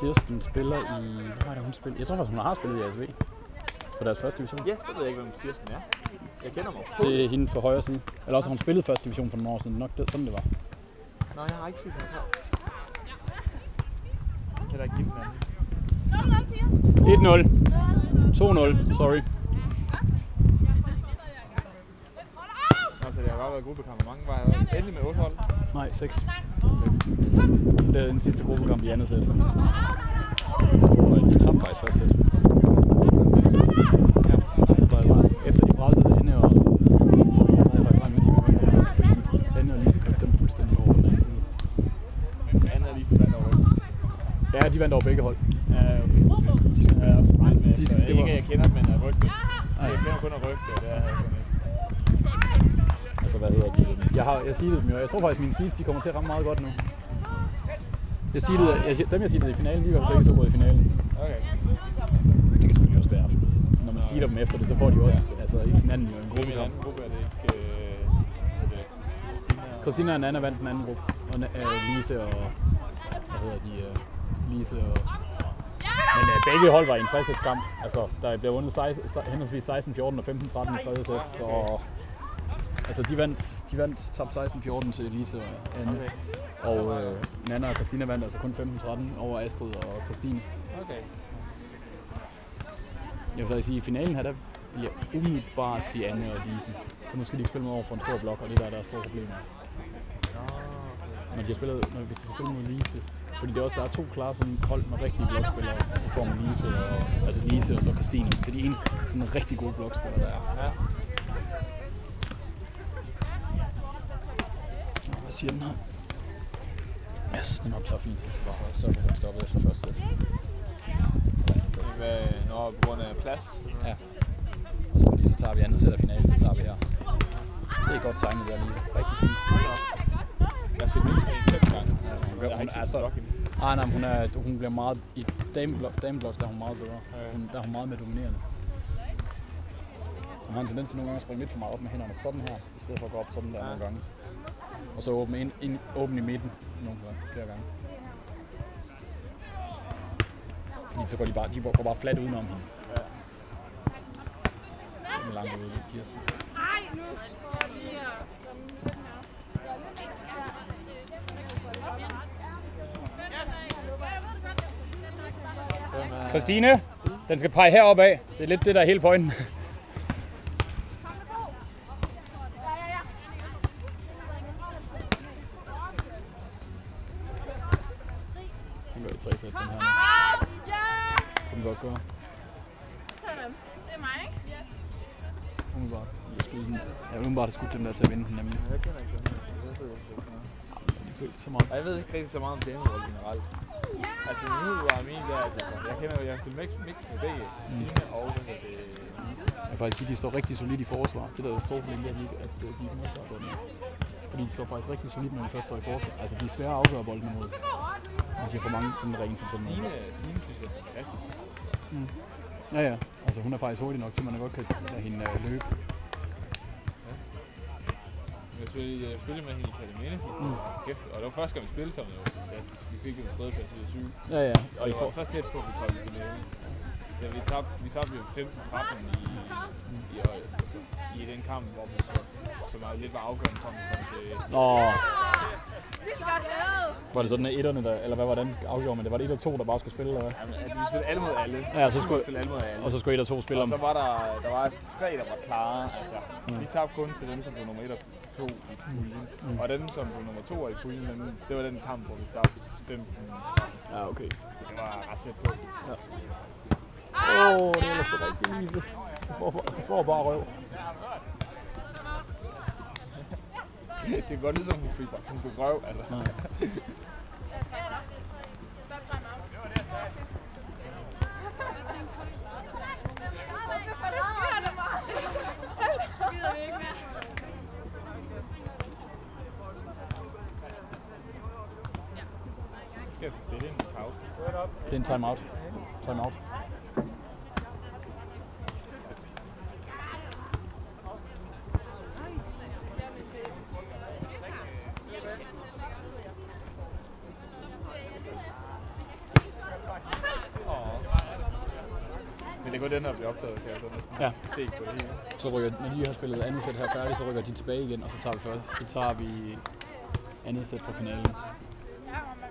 Kirsten spiller i... Hvad er det, hun spiller? Jeg tror faktisk, hun har spillet i ASV. På deres første division. Ja, så ved jeg ikke, hvem Kirsten er. Jeg kender mig. Det er hende fra højre side. Eller også har hun spillet første division for nogle år siden. Nok det, sådan det var. Nå, jeg har ikke set hende før. Kan der ikke give den anden? 1-0. 2-0. Sorry. Altså, det har bare været gruppekamp. Hvor mange var jeg endelig med 8 hold? Nej, 6. Det er den sidste gruppekamp i andet sæt. Og de tabte faktisk første sæt. Ja. Efter de brassede Anne og Anne og Lise kørte dem fuldstændig over den anden side. Anne og Lise vandt over. Ja, de vandt over begge hold. Ja, okay. De skal have også regnet med. Det Ikke, var... jeg kender, men af rygte. Nej. Jeg kender kun af rygte, og det er sådan et. Altså, hvad hedder de? Jeg seedede dem jo. Jeg tror faktisk, mine seeds, de kommer til at ramme meget godt nu. Jeg seedede i finalen, de var begge to gået i finalen. Okay. Det kan selvfølgelig også være. Når man seeder dem efter det, så får de jo også altså, ikke hinanden i en gruppe. I en anden gruppe er det ikke Christina og Anna vandt den anden gruppe. Og Lise og... Hvad hedder de? Lise og... Men begge hold var i en 3-sætskamp. Altså, der blev vundet henholdsvis 16-14 og 15-13 i tredje sæt. Så... Altså, de vandt top 16-14 til Lise og Anne. Okay. Og Nana og Christina vandt altså kun 15-13 over Astrid og Christine. Okay. Jeg vil sige, i finalen her, der vil jeg umiddelbart sige Anne og Lise. For nu skal de ikke spille med over for en stor blok, og det der er store problemer. Når hvis de spiller mod Lise. Fordi det er også, der er to klare sådan hold med rigtige blokspillere i form af Lise og så Christine. Det er de eneste sådan rigtig gode blokspillere, der er. Ja. Hvad siger den her? Yes, den optager fint. Jeg skal bare sørge for, at den stopper efter første sæt. Når på grund af plads? Ja. Og så tager vi andet sæt af finalen. Det tager vi her. Det er godt tegnet der lige. Rigtig fint. Jeg har spillet mindst en 5 gange. Ja, hun bliver meget... I dameblok, der er hun meget bedre. Der er hun meget mere dominerende. Hun har en tendens til nogle gange at springe lidt for meget op med hænderne sådan her, i stedet for at gå op sådan der nogle gange. Og så åbne i midten nogle flere gange. Fordi så går de går bare fladt udenom hende. Ja. Den er langt ude, Kirsten. Christine, den skal pege heroppe af. Det er lidt det, der er hele pointen. Den går i 3 sæt, den her. Kunne den godt gøre. Sådan. Det er mig, ikke? Umiddelbart. Jeg umiddelbart har skudt dem der til at vinde den nemlig. Jeg kender ikke dem. Så meget. Jeg ved ikke rigtig så meget om damevold generelt. Altså nu var min der, at jeg har spillet mix med begge, Stine og Lise. Jeg vil faktisk sige, at de står rigtig solidt i forsvar. Det der er jo stort problem, at de ikke modtager bolden. Fordi de står faktisk rigtig solidt, når de først står i forsvar. Altså de er svære at afgøre bolden imod. Og de har for mange sådan rene som sådan. Stine synes jeg er fantastisk. Ja. Altså hun er faktisk hurtig nok til, at man godt kan lade hende løbe. Jeg spillede med hende i Katamene sidste kæft, og det var første gang vi spillede sammen. Vi fik en tredjeplads ud af 7. Ja. Og det var så tæt på, at vi kom i finalen. Ja, vi tabte jo 15-13 i den kamp, hvor vi så meget lidt var afgørende for, at vi kom til... Var det sådan, at etterne der, eller hvad var den afgjorde, men det var det 1 og 2, der bare skulle spille, eller hvad? Jamen, vi spillede alle mod alle. Ja, så skulle spille alle mod alle. Og så skulle 1 og 2 spille om. Og så var der var 3, der var klare. Altså, vi tabte kun til dem, som blev nummer 1 og 2 i puljen. Og dem, som blev nummer 2 i puljen, det var den kamp, hvor vi tabte 15. Ja, okay. Så det var ret tæt på. Ja. Det er ellers det rigtige, Lise. Du får bare røv. Det er godt ligesom, hun fik røv, altså. Ja. Skal jeg få stille en pause? Det er en timeout. Timeout. Men det går den, der bliver optaget, kan jeg så næsten se på det hele. Så rykker, når de har spillet andet sæt her færdigt, så rykker de tilbage igen, og så tager vi først. Så tager vi andet sæt fra finalen. Ja, man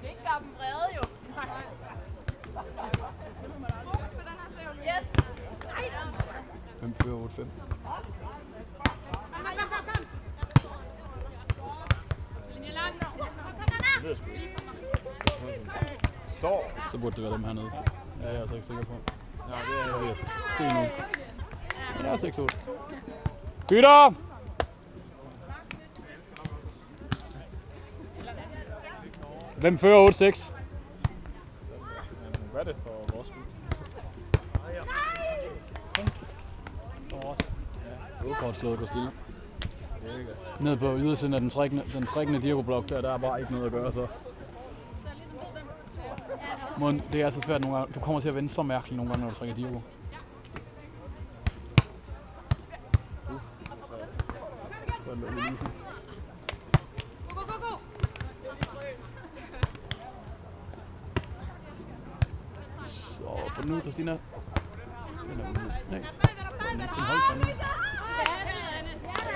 kan ikke gøre dem brede, jo. Yes! 5-4-8-5. Står. Så burde det være dem hernede. Ja, jeg er altså ikke sikker på. Ja, det er Jeg vil se nu. Men det er 6-8. Bytter! Hvem fører 8-6? Hvad er det for vores skud? Kort slået går stille. Ned på ydersiden af den trækkende Dirko-blok, der er bare ikke noget at gøre så. Det er så svært nogle gange. Du kommer til at vende så mærkeligt nogle gange, når du trækker Dirko. Så få den ud, Christina. Nej. Den holdt fandme.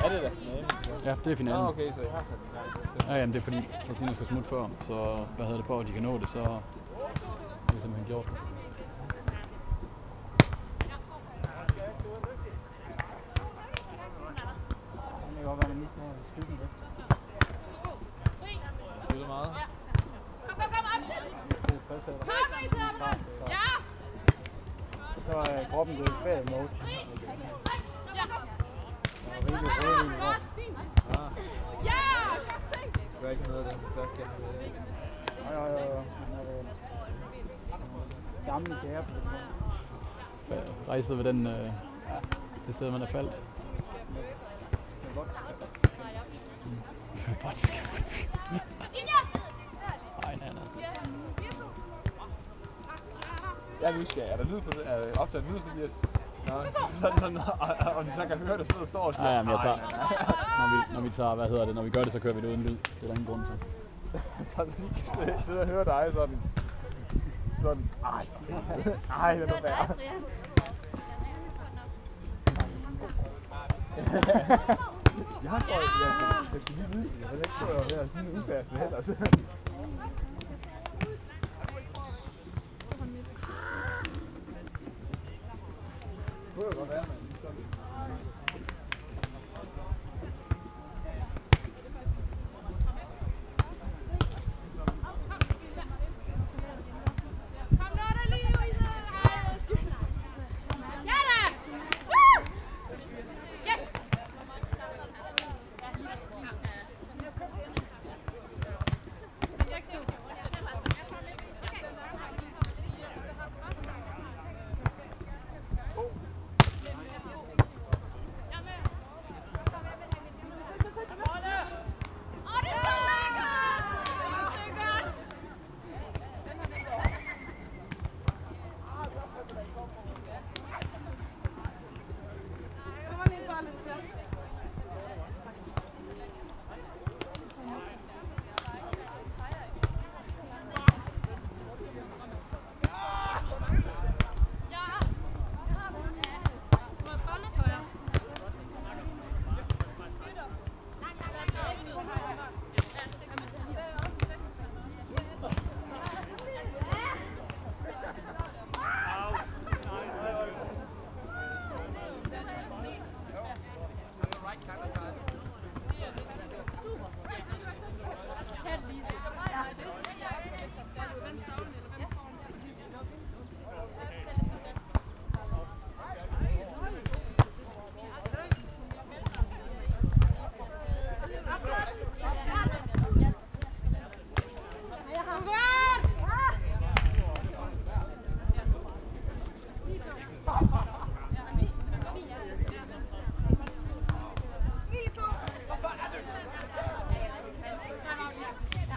Er det da? Ja, det er finalen. Ah, okay, så jeg har sat den i gang. Ja, jamen det er fordi Christina skal smutte før, så hvad hedder det på, at de kan nå det, så er det simpelthen gjort. Det kan godt være, at man lige får skyggen væk. Spiller meget. Kom op til! Kom i til ham! Ja! Så er kroppen gået i ferie-mode. Ja, kom! Og rigtig rødvin i går. Ja! Godt tænkt! Det var ikke noget af den flaske. Jo. Gamle kære. Rejset ved den, det sted, man er faldt. Vodka. Ej, nej. Jeg er nysgerrig. Er der lyd på det? Er der optaget lyd, fordi sådan, og de så kan høre det, så der står og siger, Ja, men jeg tager, når vi tager, hvad hedder det, når vi gør det, så kører vi det uden lyd. Det er der ingen grund til. så de kan sidde og høre dig sådan, ej, det er noget værre. Jeg har tror, jeg skal lige vide, jeg vil ikke stå og være sådan en udbærste heller. Det kunne jo godt være, man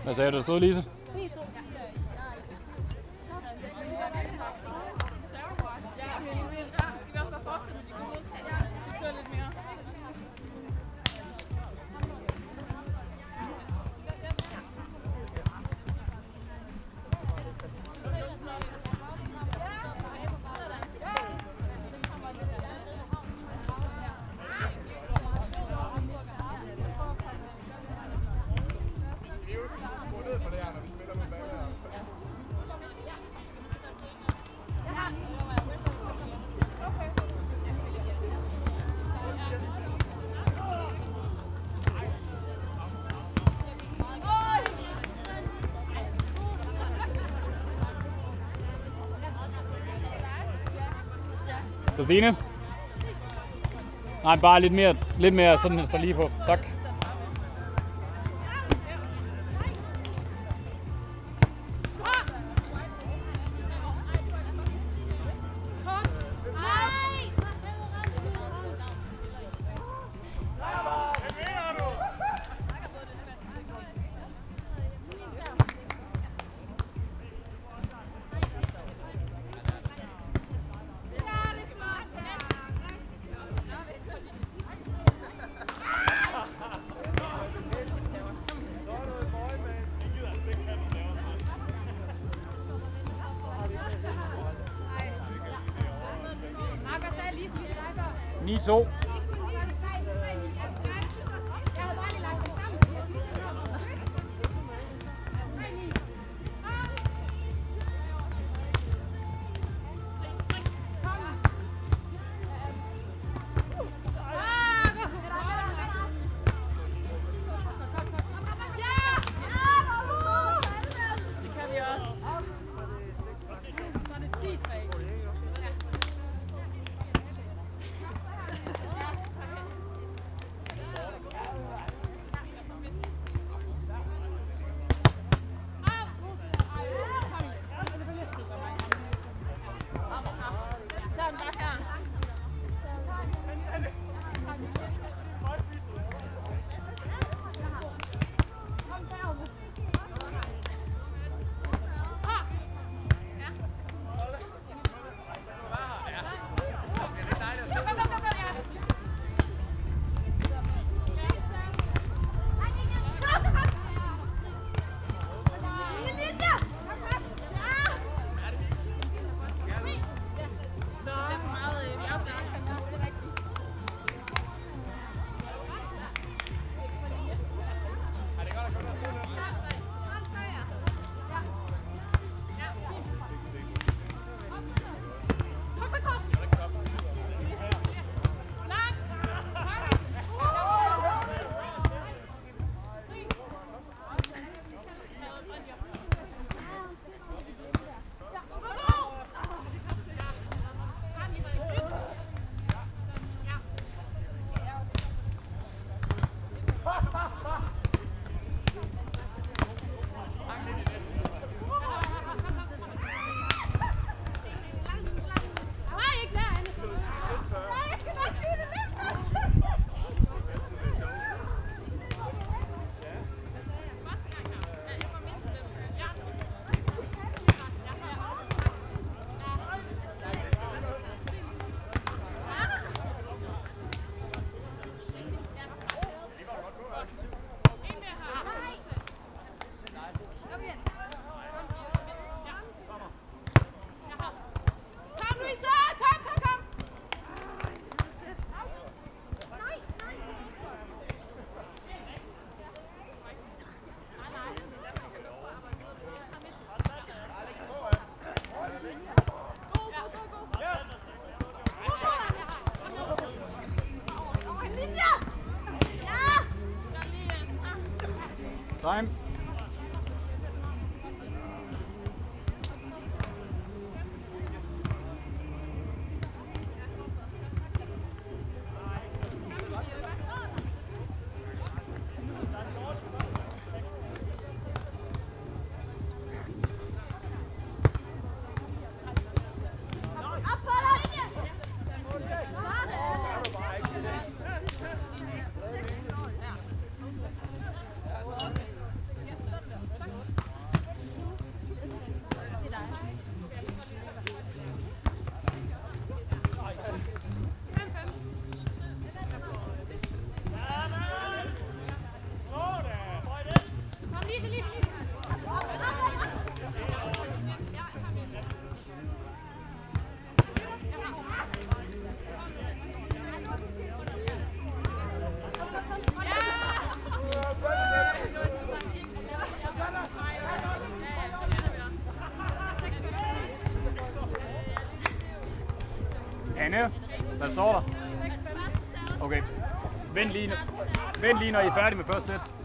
Hvad sagde du, der stod, Lise? 9-2. Skal vi også bare fortsætte, at vi kan modtage det? Vi kører lidt mere. Christine? Nej, bare lidt mere sådan, den står lige på. Tak. Så. Time. Anne, hvad står der? Okay. Vent lige, når I er færdige med første sæt.